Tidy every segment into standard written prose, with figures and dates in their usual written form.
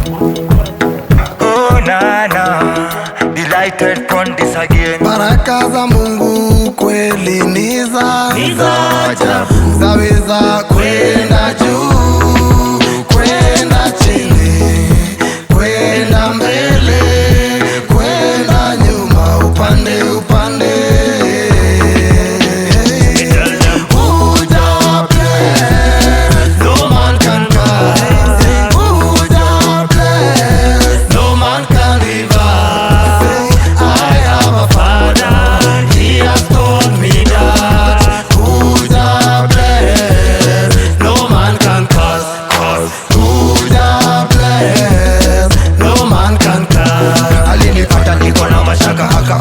Oh nana, delighted on this again. Baraka za Mungu kweli ni za ajabu, zaweza kwenda juu, kwenda chini, kwenda mbele, kwenda nyuma, upande upande.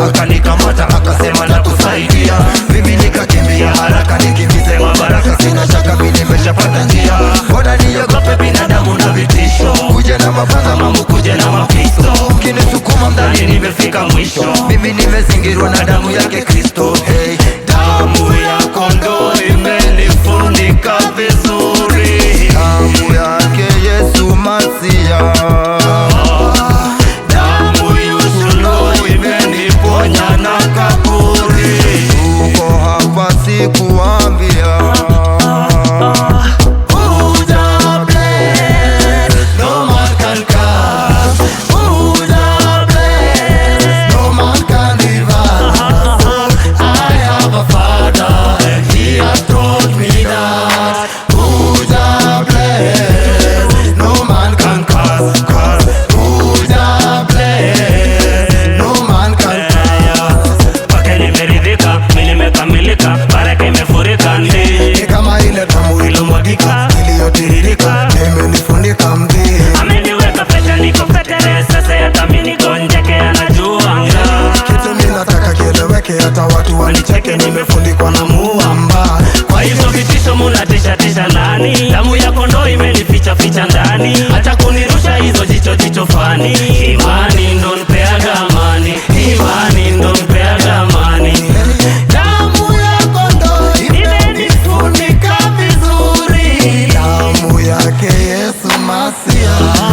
Akanikamata akasema na kusaidia, mimi nikakimbia haraka nikikisema baraka, sina shaka mimi nimeshapata njia. Bora niogope binadamu na vitisho, kuje na mapanga mamu, kuje na mapisto, kinisukuma mdani nimefika mwisho. Mimi nimezingirwa na damu yake Kristo. Hey, damu ya kondoo imenifunika vizuri, damu yake Yesu Masia. Sikuambia ameniweka pete niko petere, sasa yatamini gonjeke anajuanga. Kitu mimi nataka kieleweke, hata watu wanicheke, nimefundikwa na Muumba. Kwa hizo vitisho munatisha tisha nani? Damu ya kondoo imenificha ficha ndani, hata kunirusha hizo jicho fani. Imani ndo nipeaga amani, imani ndo nipeaga amani. Damu ya kondoo imenifunika vizuri, damu yake Yesu Masia.